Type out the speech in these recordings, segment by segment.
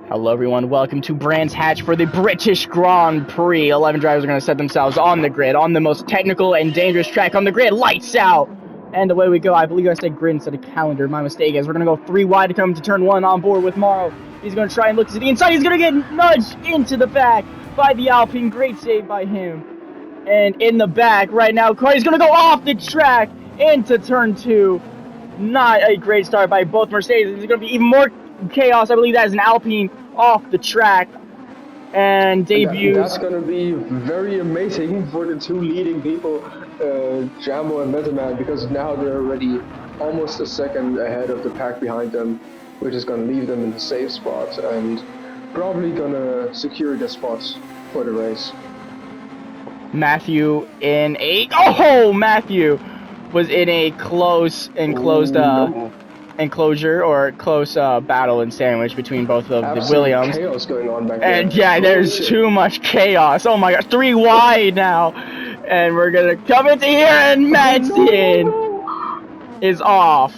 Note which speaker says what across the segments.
Speaker 1: Hello everyone, welcome to Brands Hatch for the British Grand Prix. 11 drivers are going to set themselves on the grid, on the most technical and dangerous track on the grid. Lights out! And away we go. I believe I said grid instead of calendar. My mistake is we're going to go 3 wide to come to turn 1 on board with Morrow. He's going to try and look to the inside. He's going to get nudged into the back by the Alpine. Great save by him. And in the back right now, Cardi's going to go off the track into turn 2. Not a great start by both Mercedes. It's going to be even more chaos. I believe that is an Alpine off the track and debuts.
Speaker 2: That's going to be very amazing for the two leading people, Jambo and Metaman, because now they're already almost a second ahead of the pack behind them, which is going to leave them in the safe spot and probably going to secure the spots for the race.
Speaker 1: Matthew in a Matthew was in a close enclosed enclosure or close battle and sandwich between both of the Williams.
Speaker 2: Chaos going on back there.
Speaker 1: And yeah, there's too much chaos. Oh my god, 3 wide now. And we're gonna come into here and Madsen is off.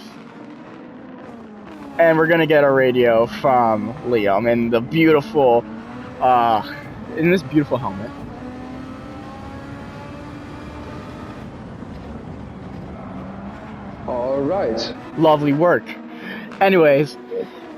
Speaker 1: And we're gonna get a radio from Liam in the beautiful in this beautiful helmet.
Speaker 2: Alright.
Speaker 1: Lovely work. Anyways,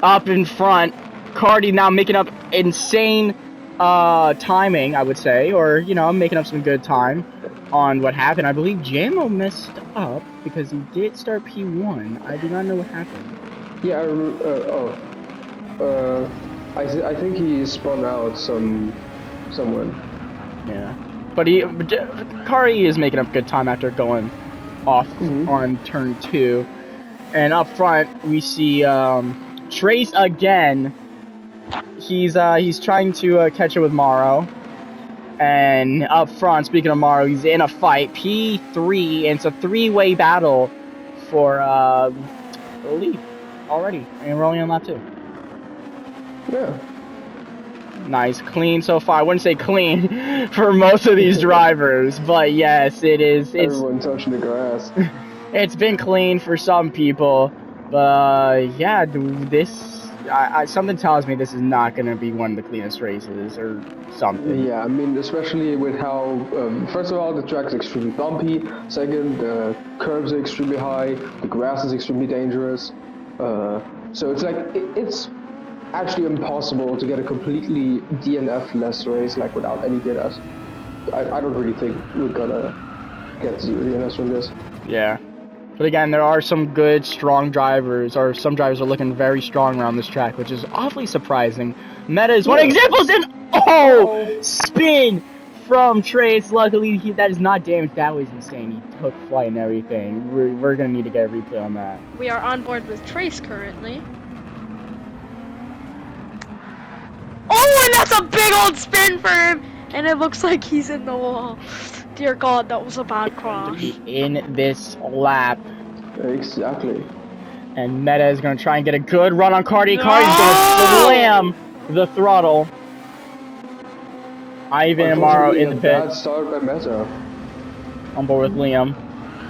Speaker 1: up in front, Cardi now making up insane timing, I would say, or, you know, making up some good time on what happened. I believe Jambo messed up because he did start P1. I do not know what happened.
Speaker 2: Yeah, I think he spun out someone.
Speaker 1: Yeah. But Kari is making up good time after going off on turn 2. And up front we see Trace again. He's trying to catch up with Morrow. And up front, speaking of Morrow, he's in a fight. P3, and it's a 3-way battle for the lead already. And we're only on lap 2.
Speaker 2: Yeah.
Speaker 1: Nice, clean so far. I wouldn't say clean for most of these drivers, but yes, it is.
Speaker 2: Everyone touching the grass.
Speaker 1: It's been clean for some people, but yeah, something tells me this is not going to be one of the cleanest races or something.
Speaker 2: Yeah, I mean, especially with how, first of all, the track is extremely bumpy. Second, the curves are extremely high. The grass is extremely dangerous. So it's like, it's actually impossible to get a completely DNF-less race, like without any DNS. I don't really think we're gonna get zero DNS from this.
Speaker 1: Yeah. But again, there are some good, strong drivers, or some drivers are looking very strong around this track, which is awfully surprising. Meta is one example, and spin from Trace. Luckily, that is not damaged. That was insane. He took flight and everything. We're gonna need to get a replay on that.
Speaker 3: We are on board with Trace currently. Oh, and that's a big old spin for him, and it looks like he's in the wall. Dear God, that was a bad crash.
Speaker 1: In this lap.
Speaker 2: Exactly.
Speaker 1: And Meta is going to try and get a good run on Cardi. No! Cardi's going to slam the throttle. Ivan and Morrow in the pit.
Speaker 2: Bad start by Meta.
Speaker 1: On board with Liam.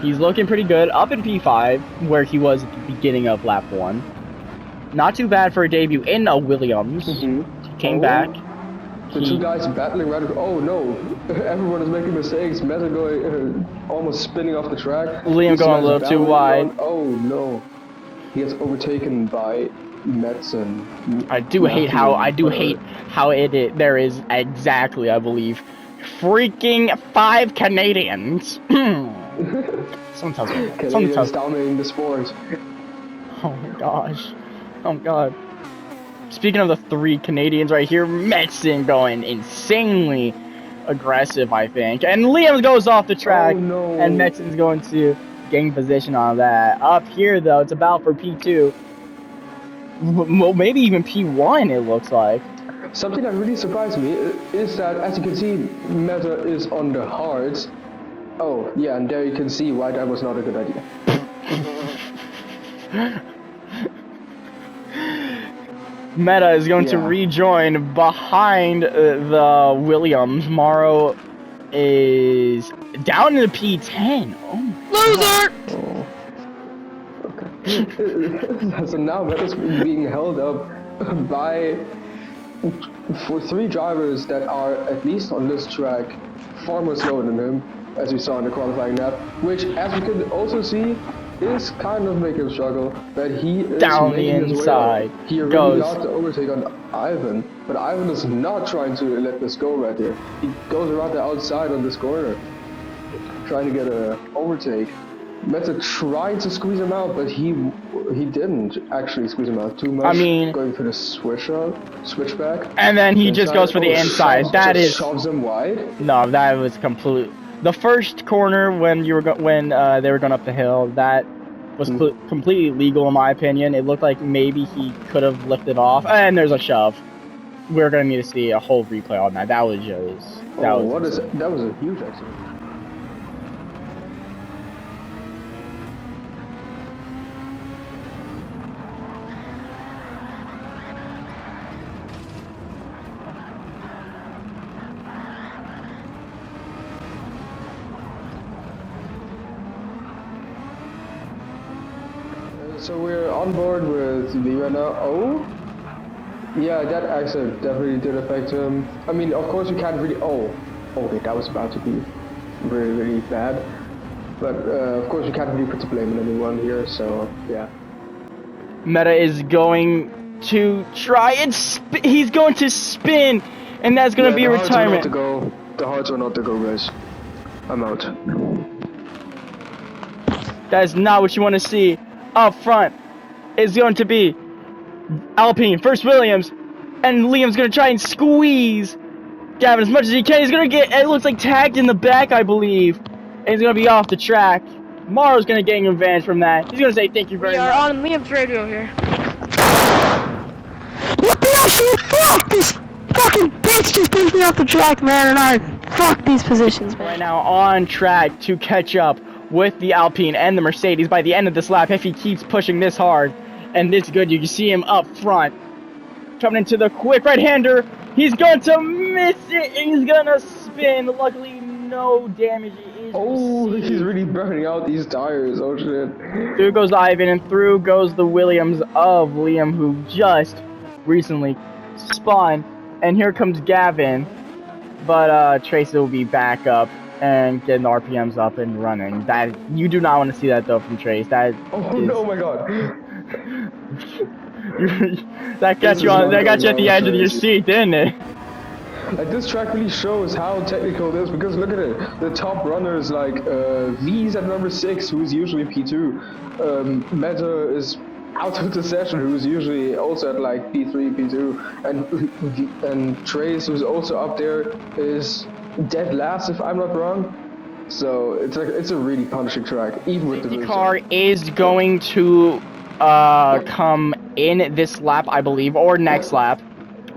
Speaker 1: He's looking pretty good. Up in P5, where he was at the beginning of lap 1. Not too bad for a debut in a Williams. Came back.
Speaker 2: The two guys battling right. Oh no! Everyone is making mistakes. Meta going almost spinning off the track.
Speaker 1: Liam going a little too wide.
Speaker 2: Oh no! He gets overtaken by Madsen.
Speaker 1: I do hate how there is exactly, I believe, freaking 5 Canadians. Someone tells me.
Speaker 2: Canadians dominating the sport.
Speaker 1: Oh my gosh! Oh god! Speaking of the 3 Canadians right here, Madsen going insanely aggressive, I think. And Liam goes off the track, and Madsen's going to gain position on that. Up here, though, it's about for P2. Well, maybe even P1, it looks like.
Speaker 2: Something that really surprised me is that, as you can see, Meta is on the hards. Oh, yeah, and there you can see why that was not a good idea.
Speaker 1: Meta is going to rejoin behind the Williams. Morrow is down in the P10. Oh my
Speaker 3: Loser!
Speaker 2: So now Meta's being held up by for 3 drivers that are, at least on this track, far more slower than him, as we saw in the qualifying lap, which, as we could also see, is kind of making him struggle, that he is
Speaker 1: Down the
Speaker 2: making his way
Speaker 1: inside.
Speaker 2: up. He already got the overtake on Ivan, but Ivan is not trying to let this go right here. He goes around the outside on this corner, trying to get an overtake. Meta tried to squeeze him out, but he didn't actually squeeze him out too much.
Speaker 1: I mean,
Speaker 2: going for the switchback,
Speaker 1: and then he just goes for the inside. That is
Speaker 2: shoves him wide.
Speaker 1: no, that was complete. The first corner when they were going up the hill, that was completely legal in my opinion. It looked like maybe he could have lifted off, and there's a shove. We're gonna need to see a whole replay on that. That was just that was
Speaker 2: that was a huge accident. So we're on board with Leo now. Oh, yeah, that accident definitely did affect him. I mean, of course, we can't really. Oh, okay, that was about to be really, really bad. But of course, we can't really put the blame on anyone here. So yeah.
Speaker 1: Meta is going to try and he's going to spin, and that's going to be a retirement.
Speaker 2: The hearts are not to go, guys. I'm out.
Speaker 1: That is not what you want to see. Up front is going to be Alpine, first Williams, and Liam's going to try and squeeze Gavin as much as he can. He's going to get, it looks like, tagged in the back, I believe, and he's going to be off the track. Maro's going to gain advantage from that. He's going to say thank you very much.
Speaker 3: We are on Liam's radio here.
Speaker 4: What the actual fuck? This fucking bitch just pushed me off the track, man, and I fuck these positions, man.
Speaker 1: Right now on track to catch up with the Alpine and the Mercedes by the end of this lap if he keeps pushing this hard and this good. You can see him up front coming into the quick right-hander. He's going to miss it and he's going to spin. Luckily, no damage is received.
Speaker 2: He's really burning out these tires. Oh shit.
Speaker 1: Through goes Ivan and through goes the Williams of Liam, who just recently spun. And here comes Gavin, but Tracy will be back up and getting the RPMs up and running. That you do not want to see that though from Trace. That
Speaker 2: no, my god.
Speaker 1: that got you at the edge of your seat, didn't it?
Speaker 2: Like, this track really shows how technical it is, because look at it. The top runners like V's at number 6, who's usually P2. Meta is out of the session, who's usually also at like P3, P2, and Trace, who's also up there, is dead last if I'm not wrong. So it's a really punishing track, even with the
Speaker 1: car is going to come in this lap, I believe, or next lap.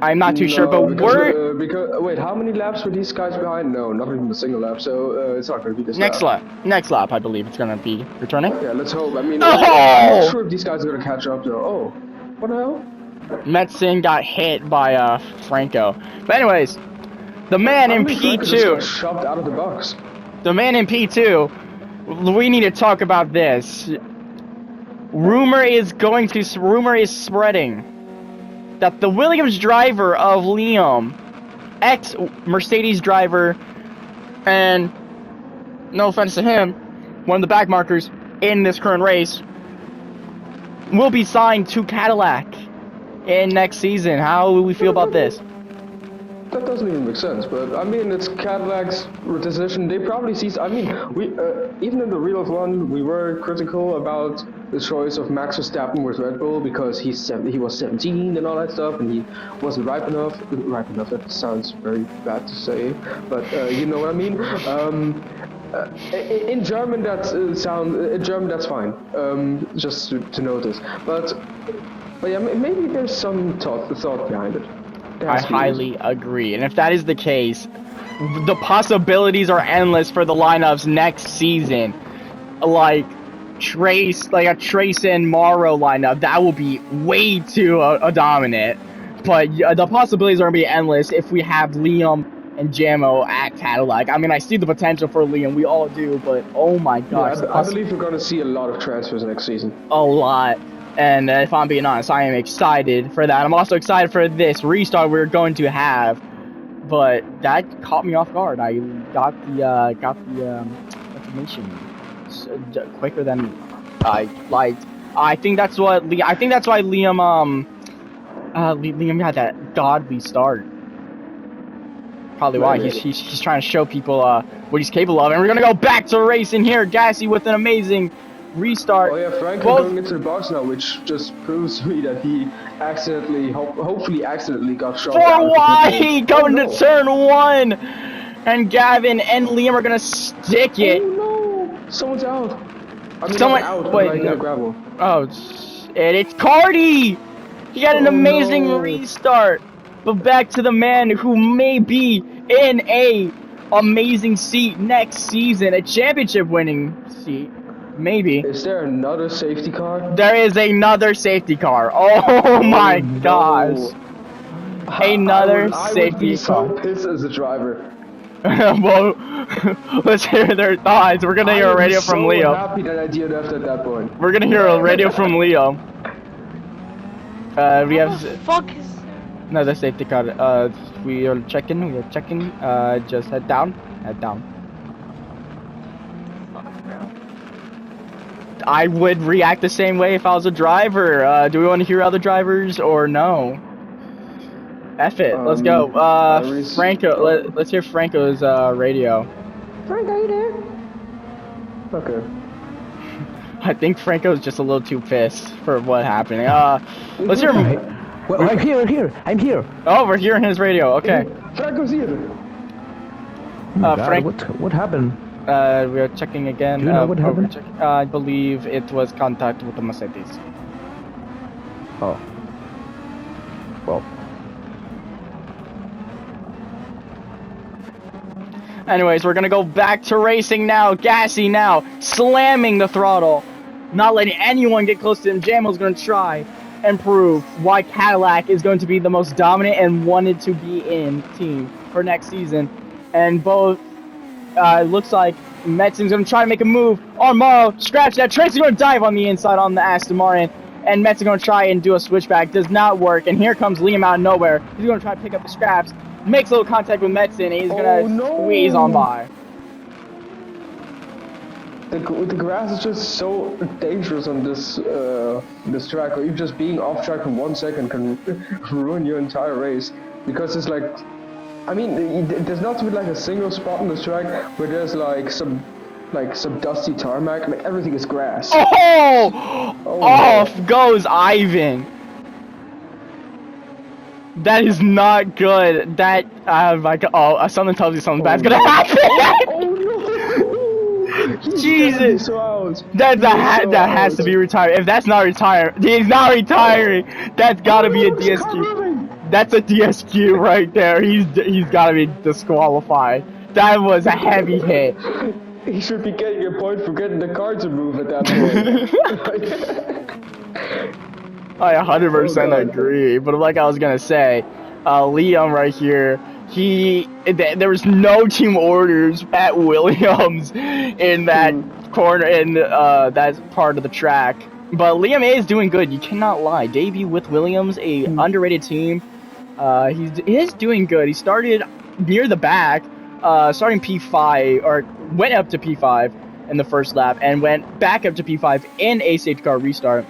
Speaker 1: I'm not too sure, but
Speaker 2: because wait, how many laps were these guys behind? No, not even a single lap. So it's not going to be this
Speaker 1: next lap. Next lap, I believe it's going to be returning.
Speaker 2: Yeah, let's hope. I mean, I'm not sure if these guys are going to catch up though. Oh, what the hell?
Speaker 1: Metzen got hit by Franco. But anyways, the man in P2
Speaker 2: shoved out of the box.
Speaker 1: The man in P2. We need to talk about this. Rumor is spreading that the Williams driver of Liam, ex-Mercedes driver, and no offense to him, one of the back markers in this current race, will be signed to Cadillac in next season. How will we feel about this?
Speaker 2: That doesn't even make sense, but I mean, it's Cadillac's decision. They probably see. I mean, we even in the real one, we were critical about the choice of Max Verstappen with Red Bull because he was 17 and all that stuff, and he wasn't ripe enough. Ripe enough. That sounds very bad to say, but you know what I mean. In German, that's fine. Just to notice, but yeah, maybe there's some thought behind it.
Speaker 1: I highly agree, and if that is the case, the possibilities are endless for the lineups next season. Like a Trace and Morrow lineup, that will be way too dominant. But the possibilities are gonna be endless if we have Liam and Jamo at Cadillac. I mean, I see the potential for Liam, we all do, but oh my gosh.
Speaker 2: Yeah, I believe we're gonna see a lot of transfers next season.
Speaker 1: A lot. And if I'm being honest, I am excited for that. I'm also excited for this restart we're going to have. But that caught me off guard. I got the information quicker than I liked. I think that's why Liam Liam had that godly start. Probably why he's trying to show people what he's capable of. And we're gonna go back to racing here. Gassy with an amazing restart.
Speaker 2: Oh yeah, Frank going into the box now, which just proves to me that he accidentally, hopefully accidentally got shot.
Speaker 1: 4 wide going to turn 1, and Gavin and Liam are gonna stick it.
Speaker 2: Oh no! Someone's out. I mean,
Speaker 1: Someone
Speaker 2: out.
Speaker 1: wait,
Speaker 2: Like,
Speaker 1: no.
Speaker 2: gravel.
Speaker 1: Oh, and it's Cardi. He got an amazing restart. But back to the man who may be in a amazing seat next season, a championship winning seat, maybe.
Speaker 2: Is there another safety car?
Speaker 1: There is another safety car. Oh my gosh. Another
Speaker 2: I
Speaker 1: safety
Speaker 2: would be
Speaker 1: car.
Speaker 2: so pissed as a driver.
Speaker 1: Well, let's hear their thoughts. We're gonna hear a radio from Leo.
Speaker 2: I'm happy that I DNF'd at that point.
Speaker 1: We're gonna hear a radio from Leo. We have
Speaker 3: Fuck is
Speaker 1: another safety car. We are checking. Just head down. I would react the same way if I was a driver. Do we want to hear other drivers or no? F it. Let's go. Franco. Let's hear Franco's radio.
Speaker 2: Frank, are you there? Okay.
Speaker 1: I think Franco's just a little too pissed for what happened. Let's hear him.
Speaker 5: Well, I'm here.
Speaker 1: Oh, we're hearing his radio. Okay.
Speaker 2: Franco's here.
Speaker 5: Oh my God,
Speaker 1: Frank.
Speaker 5: what happened?
Speaker 1: We are checking again.
Speaker 5: Do you know what happened?
Speaker 1: I believe it was contact with the Mercedes.
Speaker 5: Oh. Well.
Speaker 1: Anyways, we're gonna go back to racing now. Gassy now, slamming the throttle, not letting anyone get close to him. Jamo's gonna try and prove why Cadillac is going to be the most dominant and wanted to be in team for next season. And both, it looks like Metzing's gonna try to make a move on Morrow. Scratch that. Tracy's gonna dive on the inside on the Aston Martin. And Metzing's gonna try and do a switchback. Does not work. And here comes Liam out of nowhere. He's gonna try to pick up the scraps. Makes a little contact with Metzing. He's gonna squeeze on by.
Speaker 2: The grass is just so dangerous on this this track. Or even just being off track for 1 second can ruin your entire race. Because it's like, I mean, there's not even like a single spot on this track where there's like some dusty tarmac. Like everything is grass.
Speaker 1: Oh! Off goes Ivan. That is not good. That something tells you something bad's gonna happen.
Speaker 2: Oh no!
Speaker 1: Jesus.
Speaker 2: So
Speaker 1: That has to be retired. If that's not retired, he's not retiring. That's gotta be a DSQ. That's a DSQ right there. He's gotta be disqualified. That was a heavy hit.
Speaker 2: He should be getting a point for getting the car to move at that point.
Speaker 1: I 100% agree, but like I was gonna say, Liam right here, there was no team orders at Williams in that corner, in that part of the track. But Liam is doing good. You cannot lie. Debut with Williams, a underrated team. He is doing good. He started near the back, starting P5, or went up to P5 in the first lap, and went back up to P5 in a safety car restart.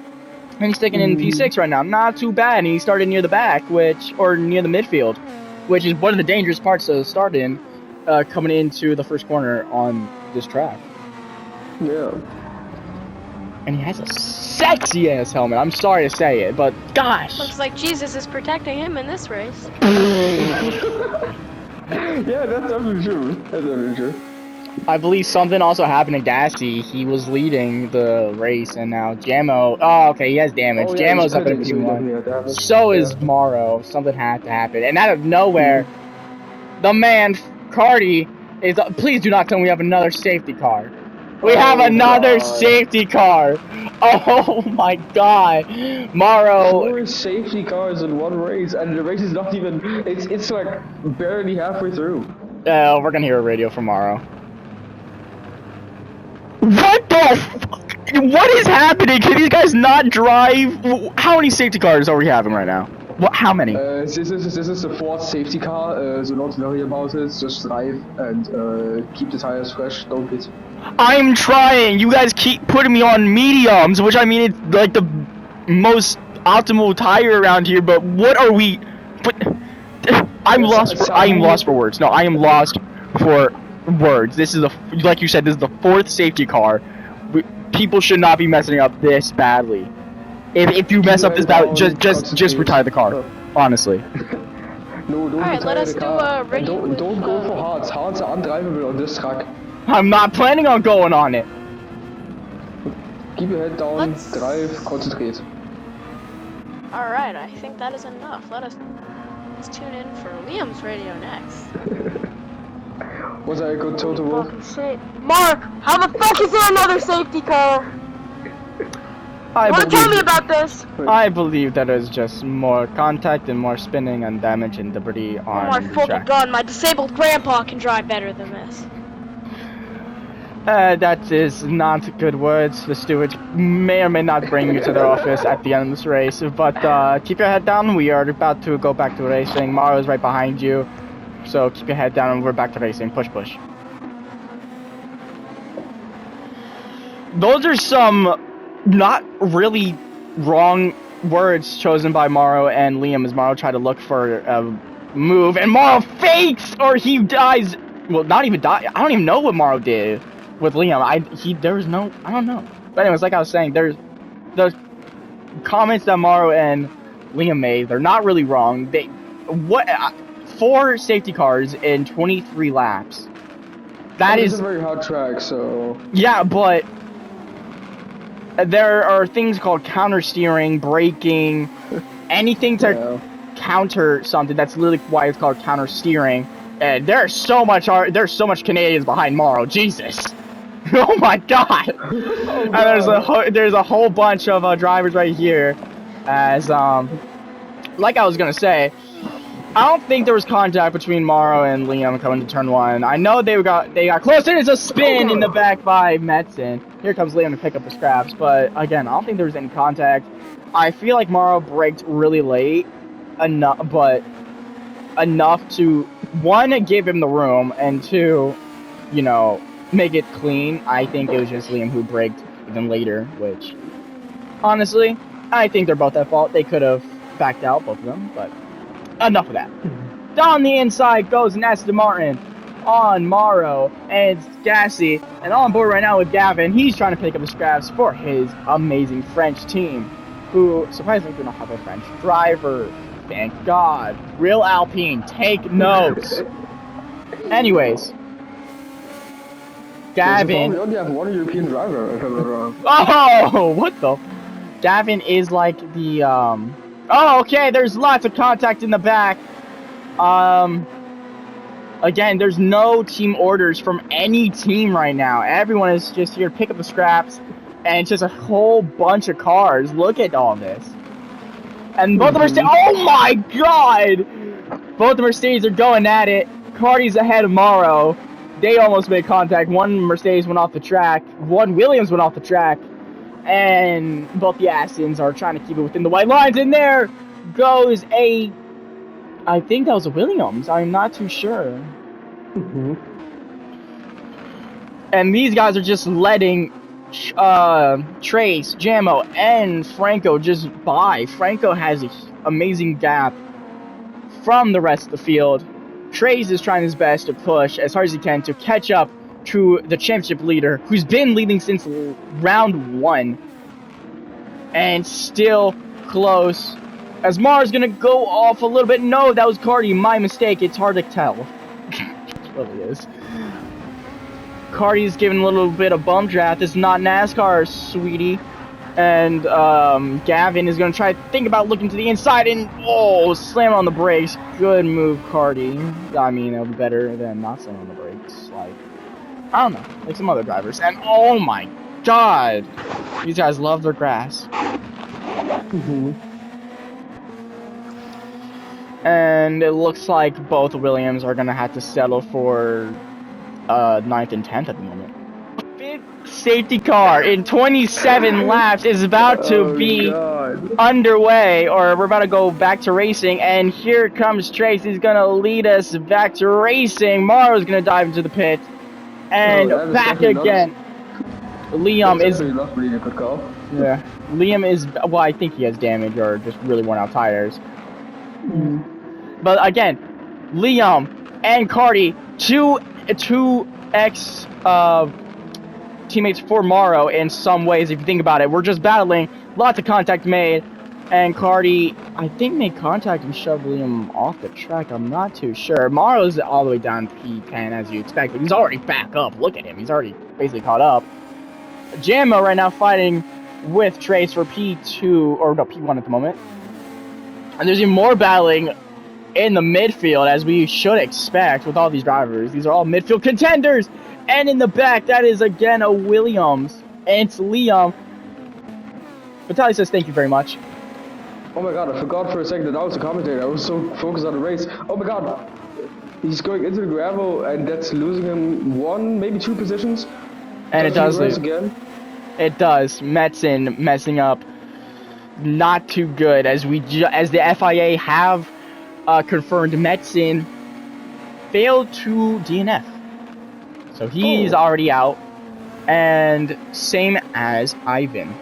Speaker 1: And he's sticking in P6 right now. Not too bad. And he started near the back, or near the midfield, which is one of the dangerous parts to start in, coming into the first corner on this track.
Speaker 2: Yeah.
Speaker 1: And he has a sexy ass helmet. I'm sorry to say it, but gosh.
Speaker 3: looks like Jesus is protecting him in this race.
Speaker 2: Yeah, that's definitely true.
Speaker 1: I believe something also happened to Gassy. He was leading the race, and now Jamo. Oh, okay, he has damage.
Speaker 2: Oh, yeah,
Speaker 1: Jamo's up in P1. So is Morrow. Something had to happen, and out of nowhere, the man Cardi is. Please do not tell me we have another safety car. We have another safety car. Oh my God, Morrow.
Speaker 2: 4 safety cars in one race, and the race is not even. It's like barely halfway through.
Speaker 1: We're gonna hear a radio from Morrow. What the fuck? What is happening? Can these guys not drive? How many safety cars are we having right now? What? How many?
Speaker 2: This is the fourth safety car, so don't worry about it. Just drive and keep the tires fresh. Don't pit.
Speaker 1: I'm trying. You guys keep putting me on mediums, which I mean it's like the most optimal tire around here. But what are we? But I'm lost. I am lost for words. No, I am lost for words. This is like you said. This is the fourth safety car. People should not be messing up this badly. If you mess up this badly, just retire the car. Honestly.
Speaker 2: No, don't
Speaker 3: Alright,
Speaker 2: retire
Speaker 3: let us
Speaker 2: the
Speaker 3: do
Speaker 2: car.
Speaker 3: a race
Speaker 2: And don't
Speaker 3: with,
Speaker 2: go for hards. Hards are undrivable on this track.
Speaker 1: I'm not planning on going on it.
Speaker 2: Keep your head down,
Speaker 3: Let's-
Speaker 2: drive, concentrate.
Speaker 3: Alright, I think that is enough. Let's tune in for Liam's radio next.
Speaker 2: Was that a good total work?
Speaker 4: Fucking shit. Mark, how the fuck is there another safety car?
Speaker 1: I
Speaker 4: Wanna tell me
Speaker 1: believe,
Speaker 4: about this?
Speaker 1: I believe that is just more contact and more spinning and damage and debris
Speaker 4: Oh
Speaker 1: on
Speaker 4: my
Speaker 1: the
Speaker 4: fucking
Speaker 1: track.
Speaker 4: god, my disabled grandpa can drive better than this.
Speaker 1: That is not good words. The stewards may or may not bring you to their office at the end of this race, but keep your head down. We are about to go back to racing. Maro's right behind you, so keep your head down and we're back to racing. Push, push. Those are some not really wrong words chosen by Morrow and Liam as Morrow tried to look for a move, and Morrow fakes or he dies. Well, not even die. I don't even know what Morrow did with Liam. I don't know. But anyways, like I was saying, there's the comments that Morrow and Liam made. They're not really wrong. 4 safety cars in 23 laps. That
Speaker 2: It's
Speaker 1: is
Speaker 2: a very hard track, so...
Speaker 1: yeah, but there are things called counter steering, braking, anything to
Speaker 2: Yeah.
Speaker 1: counter something. That's literally why it's called counter steering. And there's so much Canadians behind Morrow. Jesus. Oh my God. And there's a whole bunch of drivers right here. As like I was gonna say, I don't think there was contact between Morrow and Liam coming to turn 1. I know they got close, and it's a spin in the back by Metzen. Here comes Liam to pick up the scraps, but again, I don't think there was any contact. I feel like Morrow braked really late, enough to 1, give him the room, and 2, make it clean. I think it was just Liam who braked even later, which honestly, I think they're both at fault. They could have backed out, both of them, but enough of that. Down the inside goes an Aston Martin on Morrow, and it's Gassy, and on board right now with Gavin. He's trying to pick up the scraps for his amazing French team, who surprisingly do not have a French driver. Thank God. Real Alpine, take notes. Anyways, Gavin.
Speaker 2: We only have one European driver, if I'm not wrong.
Speaker 1: Oh, what the? Gavin is like the Oh, okay. There's lots of contact in the back. Again, there's no team orders from any team right now. Everyone is just here to pick up the scraps, and it's just a whole bunch of cars. Look at all this. And both of them are oh my God! Both the Mercedes are going at it. Cardi's ahead of Morrow. They almost made contact. One Mercedes went off the track. One Williams went off the track. And both the Astons are trying to keep it within the white lines. And there goes I think that was a Williams. I'm not too sure. And these guys are just letting Trace, Jamo, and Franco just by. Franco has an amazing gap from the rest of the field. Trace is trying his best to push as hard as he can to catch up to the championship leader, who's been leading since round 1. And still close. As Mara's gonna go off a little bit. No, that was Cardi. My mistake. It's hard to tell. It really is. Cardi's giving a little bit of bum draft. It's not NASCAR, sweetie. And Gavin is gonna try to think about looking to the inside and slam on the brakes. Good move, Cardi. I mean, it'll be better than not slamming on the brakes. Like, I don't know, like some other drivers. And oh my God, these guys love their grass. And it looks like both Williams are gonna have to settle for 9th and 10th at the moment. Big safety car in 27 laps is about to
Speaker 2: Oh,
Speaker 1: be
Speaker 2: God.
Speaker 1: underway, or we're about to go back to racing, and here comes Trace. He's gonna lead us back to racing. Maro's gonna dive into the pit, and
Speaker 2: Oh, that is
Speaker 1: back
Speaker 2: definitely not-
Speaker 1: again. Liam
Speaker 2: That's
Speaker 1: is,
Speaker 2: definitely not really a good call.
Speaker 1: yeah, Liam is, well, I think he has damage or just really worn out tires. But again, Liam and Cardi, two ex teammates for Morrow in some ways, if you think about it. We're just battling, lots of contact made, and Cardi, I think, made contact and shoved Liam off the track. I'm not too sure. Morrow's all the way down P10 as you expected. He's already back up. Look at him. He's already basically caught up. Jammo right now fighting with Trace for P2, or no, P1 at the moment. And there's even more battling in the midfield, as we should expect with all these drivers. These are all midfield contenders. And in the back, that is again a Williams. And it's Liam. Vitaly says thank you very much.
Speaker 2: Oh my god, I forgot for a second that I was a commentator. I was so focused on the race. Oh my god. He's going into the gravel, and that's losing him 1, maybe 2 positions.
Speaker 1: And it does lose.
Speaker 2: Again.
Speaker 1: It does. Metzen messing up. Not too good, as as the FIA have confirmed Metzen failed to DNF. So he's already out. And same as Ivan.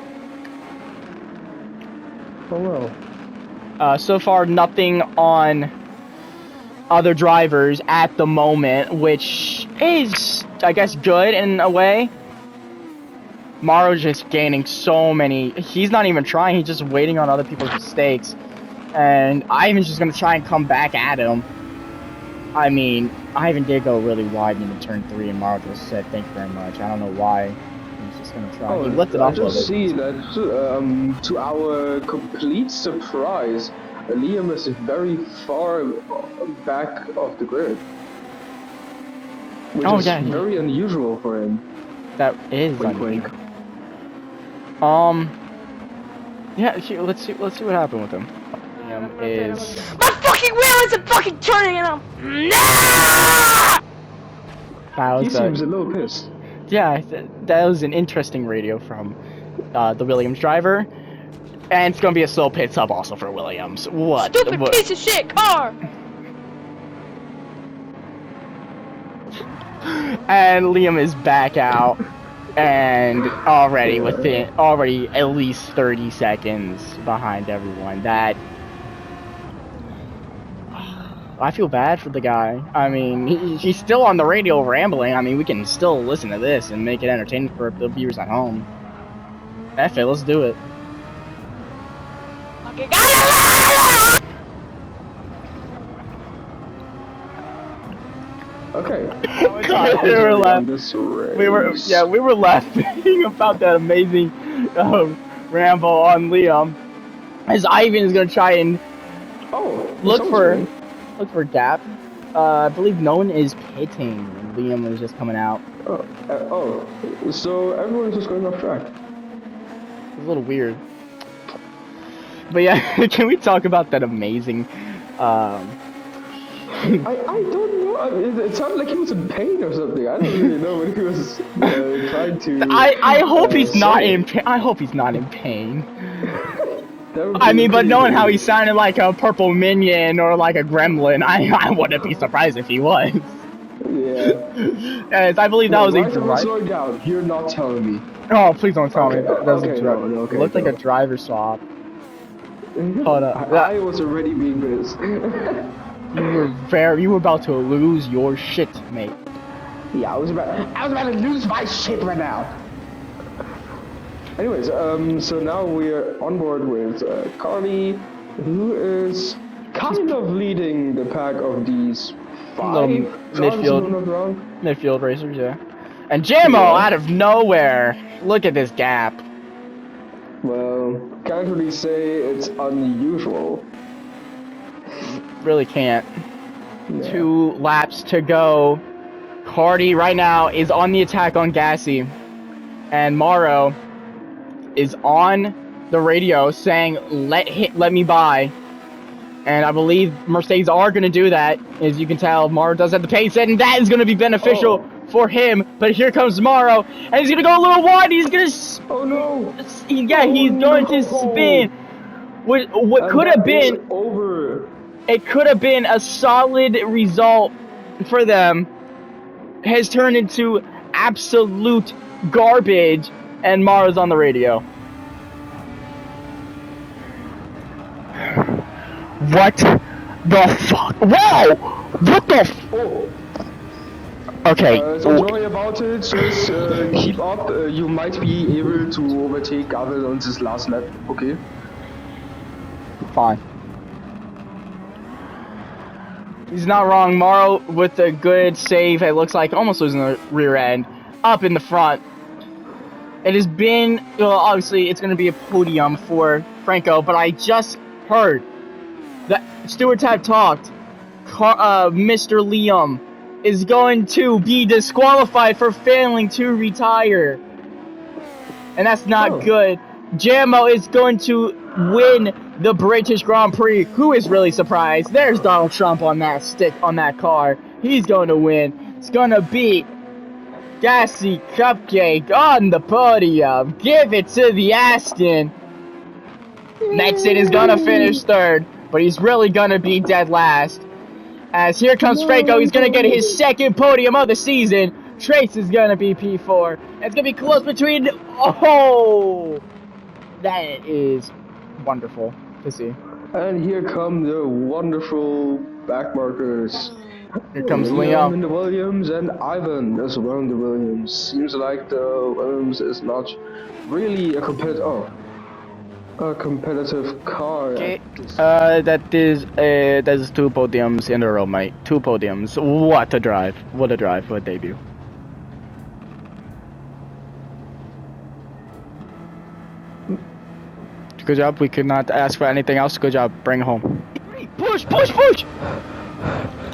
Speaker 2: Oh well.
Speaker 1: So far, nothing on other drivers at the moment, which is, I guess, good in a way. Maro's just gaining so many. He's not even trying. He's just waiting on other people's mistakes. And Ivan's just going to try and come back at him. I mean, Ivan did go really wide into turn 3, and Maro just said, thank you very much. I don't know why. He's just going to try.
Speaker 2: Oh,
Speaker 1: He lifted
Speaker 2: I
Speaker 1: off a little
Speaker 2: just
Speaker 1: bit.
Speaker 2: see that to our complete surprise, Liam is very far back of the grid. Which is
Speaker 1: yeah,
Speaker 2: very unusual for him.
Speaker 1: That is
Speaker 2: Wink, wink.
Speaker 1: unusual. Yeah, let's see what happened with him. Liam is...
Speaker 3: My fucking wheel isn't fucking turning, and I'm
Speaker 1: That
Speaker 2: He
Speaker 1: was
Speaker 2: seems a little pissed.
Speaker 1: yeah, that was an interesting radio from the Williams driver. And it's gonna be a slow pit stop also for Williams. What?
Speaker 3: stupid
Speaker 1: what?
Speaker 3: piece of shit car.
Speaker 1: And Liam is back out, and already at least 30 seconds behind everyone. That I feel bad for the guy. I mean, he's still on the radio rambling. I mean, we can still listen to this and make it entertaining for the viewers at home. F it, let's do it.
Speaker 3: Okay,
Speaker 2: Okay.
Speaker 1: we were left.
Speaker 2: This race.
Speaker 1: We were laughing about that amazing ramble on Liam, as Ivan is gonna try and look for gap. I believe no one is pitting. Liam is just coming out.
Speaker 2: So everyone is just going off track.
Speaker 1: It's a little weird. But yeah, can we talk about that amazing?
Speaker 2: I don't know. It sounded like he was in pain or something. I don't really know what he was trying to.
Speaker 1: I hope he's not
Speaker 2: say.
Speaker 1: in pain. I hope he's not in pain.
Speaker 2: That would
Speaker 1: I
Speaker 2: be
Speaker 1: mean, but
Speaker 2: pretty
Speaker 1: knowing how
Speaker 2: good.
Speaker 1: he sounded like a purple minion or like a gremlin, I wouldn't be surprised if he was.
Speaker 2: Yeah.
Speaker 1: And I believe that was
Speaker 2: Why
Speaker 1: a
Speaker 2: is everyone
Speaker 1: drive.
Speaker 2: slowing down? You're not telling me.
Speaker 1: Oh, please don't tell me
Speaker 2: Okay,
Speaker 1: that was
Speaker 2: okay,
Speaker 1: a driver.
Speaker 2: no, okay,
Speaker 1: Looked like
Speaker 2: no.
Speaker 1: a driver swap. Hold up.
Speaker 2: I was already being pissed.
Speaker 1: You were about to lose your shit, mate.
Speaker 2: Yeah, I was about to lose my shit right now. Anyways, so now we're on board with Carly, who is kind of leading the pack of these 5
Speaker 1: midfield.
Speaker 2: I'm not wrong.
Speaker 1: Midfield racers, yeah. And Jammo out of nowhere. Look at this gap.
Speaker 2: Well, can't really say it's unusual.
Speaker 1: Really can't.
Speaker 2: Yeah.
Speaker 1: 2 laps to go. Cardi right now is on the attack on Gassy. And Morrow is on the radio saying, let me by. And I believe Mercedes are going to do that. As you can tell, Morrow does have the pace, and that is going to be beneficial for him, but here comes Morrow, and he's gonna go a little wide. He's gonna,
Speaker 2: Oh no!
Speaker 1: yeah, he's going to spin. What
Speaker 2: And
Speaker 1: could have
Speaker 2: that is
Speaker 1: been,
Speaker 2: over.
Speaker 1: it could have been a solid result for them, has turned into absolute garbage, and Morrow's on the radio. What the fuck? Whoa! What the f-
Speaker 2: Oh.
Speaker 1: Okay.
Speaker 2: Don't worry about it, just keep up. You might be able to overtake Gavin on this last lap, okay?
Speaker 1: Fine. He's not wrong. Morrow with a good save. It looks like almost losing the rear end. Up in the front. It has been, well, obviously it's going to be a podium for Franco, but I just heard that stewards have talked. Mr. Liam is going to be disqualified for failing to retire. And that's not good. Jammo is going to win the British Grand Prix. Who is really surprised? There's Donald Trump on that stick, on that car. He's going to win. It's going to beat Gassy Cupcake on the podium. Give it to the Aston. Nexon is going to finish third, but he's really going to be dead last. As here comes Franco, he's going to get his second podium of the season. Trace is going to be P4. It's going to be close between... Oh! That is wonderful to see.
Speaker 2: And here come the wonderful backmarkers.
Speaker 1: Here comes
Speaker 2: Liam
Speaker 1: Liam.
Speaker 2: in the Williams and Ivan as well in the Williams. Seems like the Williams is not really a competitive car.
Speaker 1: Okay. That is two podiums in a row, mate. Two podiums. What a drive. What a drive. What a debut. Good job. We could not ask for anything else. Good job. Bring it home. Push, push, push!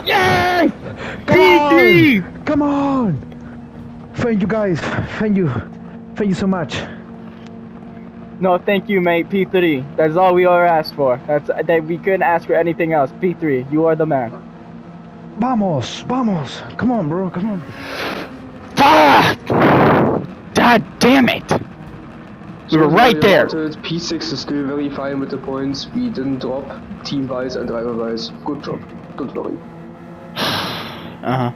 Speaker 1: Yay! P3!
Speaker 5: Come on! Thank you guys. Thank you so much.
Speaker 1: No, thank you, mate. P3. That's all we ever asked for. That we couldn't ask for anything else. P3, you are the man.
Speaker 5: Vamos, vamos. Come on, bro. Come on.
Speaker 1: Fuck! God damn it! We were right there.
Speaker 2: P6 is still very fine with the points. We didn't drop team-wise and driver-wise. Good job. Good job.
Speaker 1: Uh-huh.